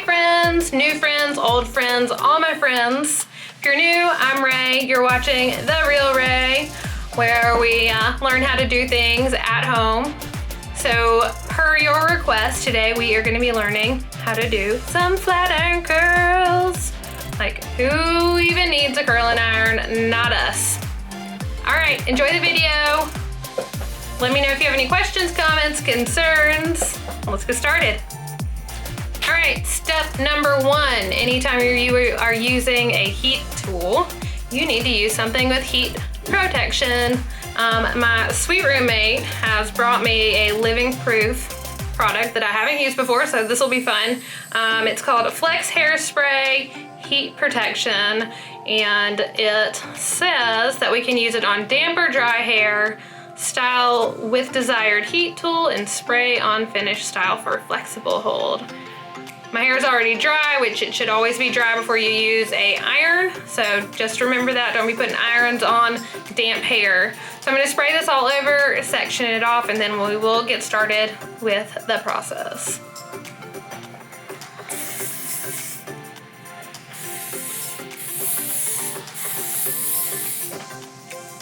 friends, new friends, old friends, all my friends. If you're new, I'm Ray. You're watching TheReelRae, where we learn how to do things at home. So per your request, today we are going to be learning how to do some flat iron curls. Like, who even needs a curling iron? Not us. All right, enjoy the video. Let me know if you have any questions, comments, concerns. Let's get started. All right, step number one. Anytime you are using a heat tool, you need to use something with heat protection. My sweet roommate has brought me a living proof product that I haven't used before, so this will be fun. It's called Flex Hairspray Heat Protection, and it says that we can use it on damp or dry hair, style with desired heat tool, and spray on finished style for flexible hold. My hair is already dry, which it should always be dry before you use a iron. So just remember that, don't be putting irons on damp hair. So I'm gonna spray this all over, section it off, and then we will get started with the process.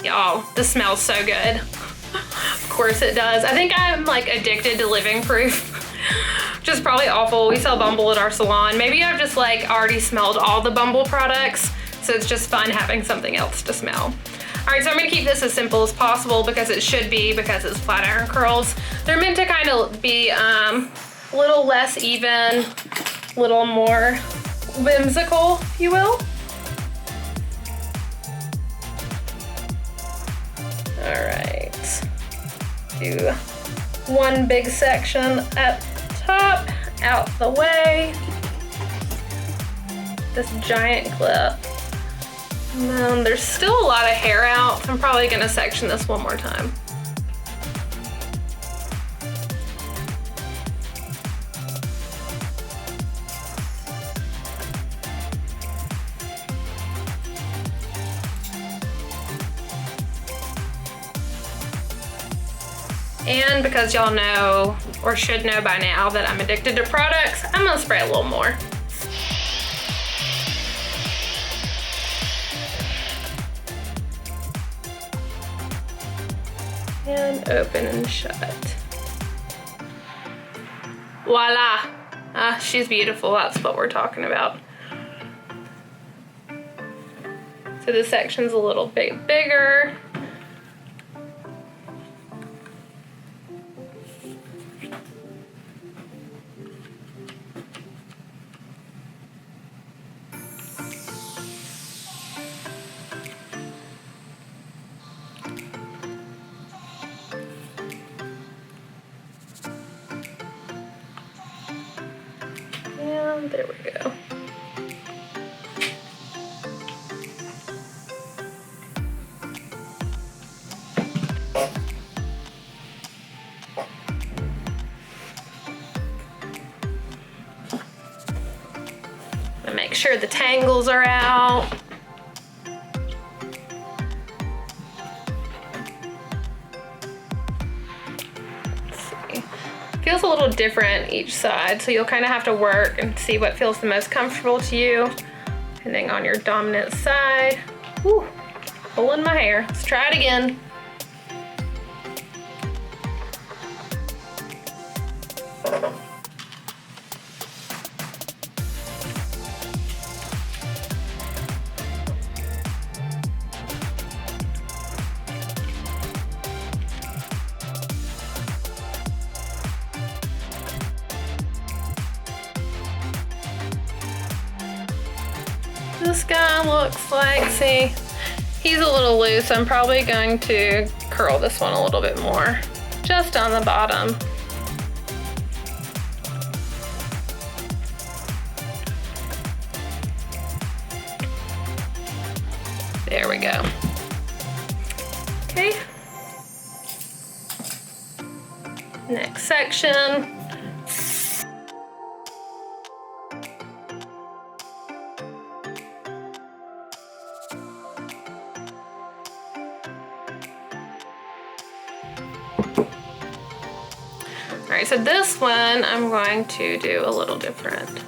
Y'all, this smells so good. Of course it does. I think I'm like addicted to living proof. Which is probably awful. We sell Bumble at our salon. Maybe I've just like already smelled all the Bumble products, so it's just fun having something else to smell. All right, so I'm gonna keep this as simple as possible because it should be, because it's flat iron curls. They're meant to kind of be a little less even, a little more whimsical, if you will. All right, do one big section up top, out the way. This giant clip. And then there's still a lot of hair out. I'm probably gonna section this one more time. And because y'all know, or should know by now, that I'm addicted to products, I'm gonna spray a little more. And open and shut. Voila! She's beautiful, that's what we're talking about. So this section's a little bit bigger. And there we go. And make sure the tangles are out. Feels a little different each side, so you'll kind of have to work and see what feels the most comfortable to you, depending on your dominant side. Whew, pulling my hair. Let's try it again. This guy looks like, see, he's a little loose. I'm probably going to curl this one a little bit more, just on the bottom. There we go. Okay. Next section. All right, so this one I'm going to do a little different.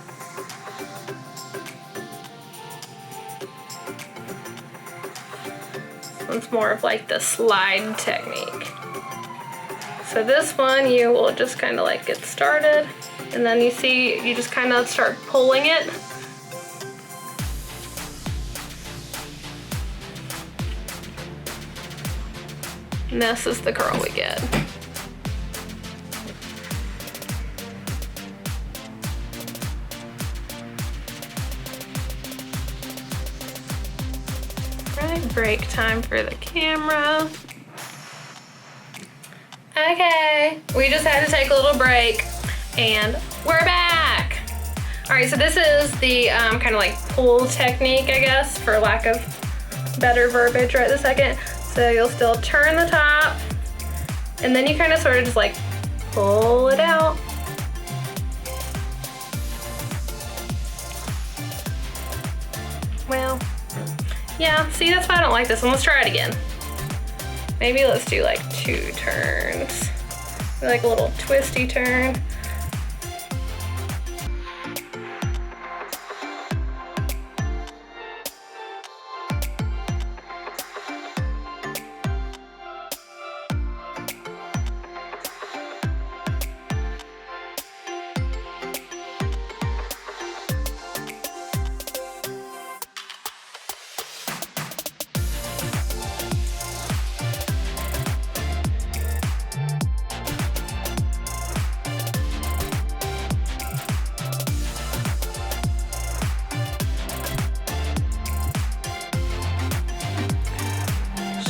one's more of like the slide technique. So this one, you will just kind of like get started, and then you see, you just kind of start pulling it. And this is the curl we get. Right, break time for the camera. Okay, we just had to take a little break and we're back. All right, so this is the kind of like pull technique, I guess, for lack of better verbiage right this second. So you'll still turn the top, and then you kind of sort of just like pull it out. Well, yeah, see, that's why I don't like this one. Let's try it again. Maybe let's do like 2 turns. Like a little twisty turn.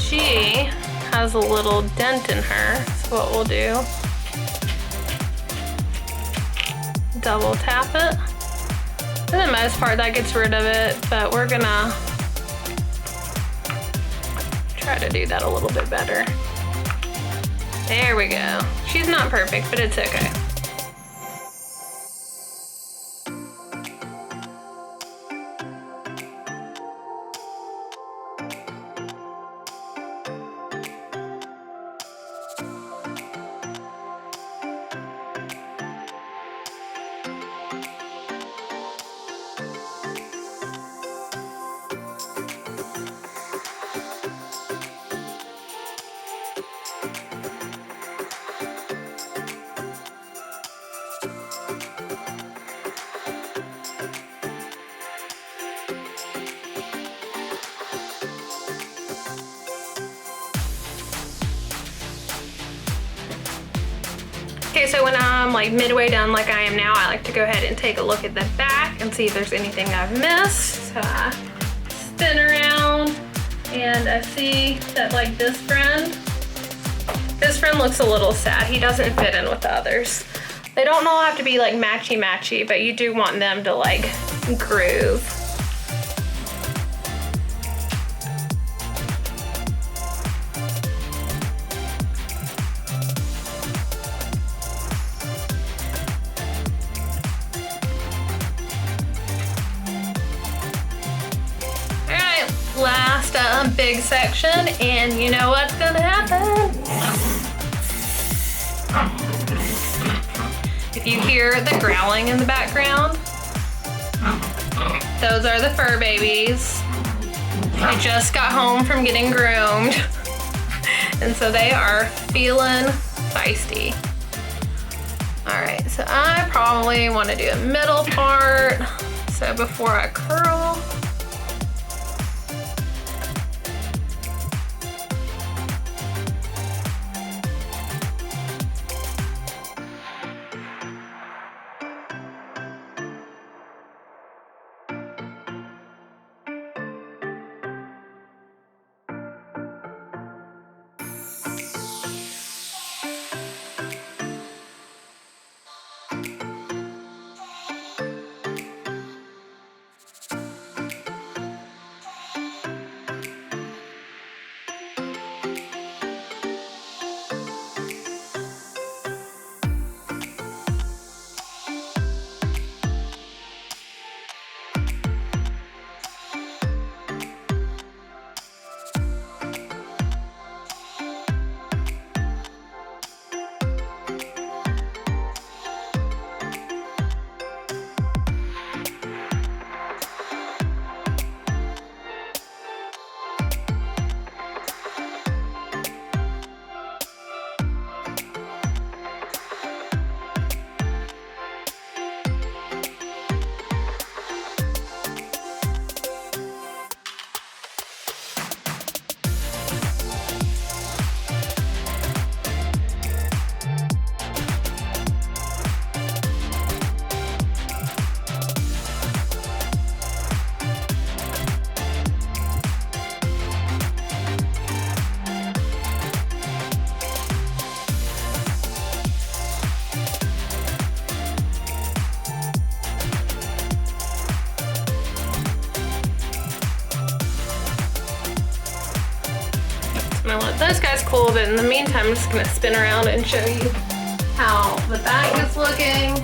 She has a little dent in her, so what we'll do, double tap it. For the most part, that gets rid of it, but we're gonna try to do that a little bit better. There we go. She's not perfect, but it's okay. Okay, so when I'm like midway done like I am now, I like to go ahead and take a look at the back and see if there's anything I've missed. So I spin around and I see that like this friend looks a little sad. He doesn't fit in with the others. They don't all have to be like matchy-matchy, but you do want them to like groove. Last big section, and you know what's gonna happen. If you hear the growling in the background, those are the fur babies. They just got home from getting groomed, and so they are feeling feisty. All right, so I probably want to do a middle part. So before I curl, those guys cool, but in the meantime, I'm just gonna spin around and show you how the bag is looking.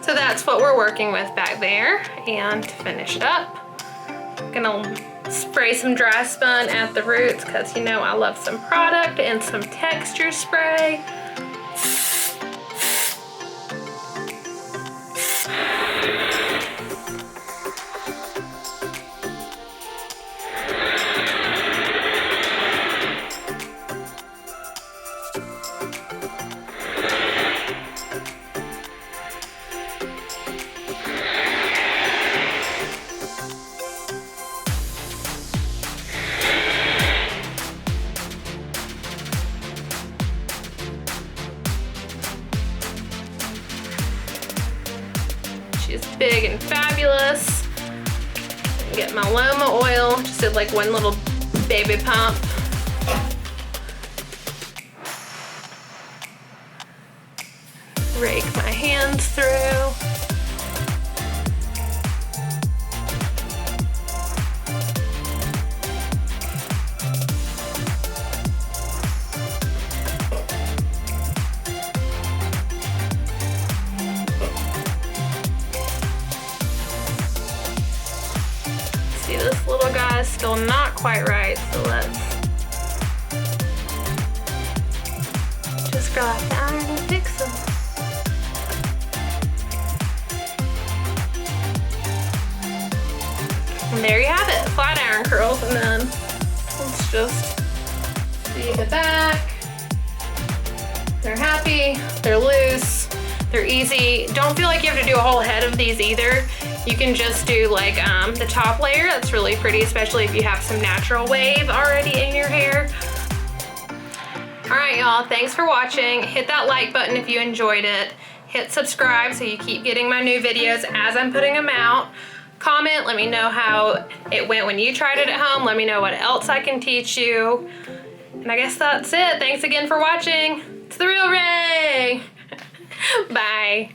So that's what we're working with back there. And to finish it up, I'm gonna spray some dry spun at the roots because you know I love some product and some texture spray. She's big and fabulous. Get my Loma oil, just did like one little baby pump. Rake my hands through. See, this little guy is still not quite right, so let's just go out the iron and fix him. And there you have it, flat iron curls. And then let's just see the back. They're happy, they're loose, they're easy. Don't feel like you have to do a whole head of these either. You can just do like the top layer. That's really pretty, especially if you have some natural wave already in your hair. All right, y'all, thanks for watching. Hit that like button if you enjoyed it. Hit subscribe so you keep getting my new videos as I'm putting them out. Comment, let me know how it went when you tried it at home. Let me know what else I can teach you. And I guess that's it. Thanks again for watching. It's TheReelRae. Bye.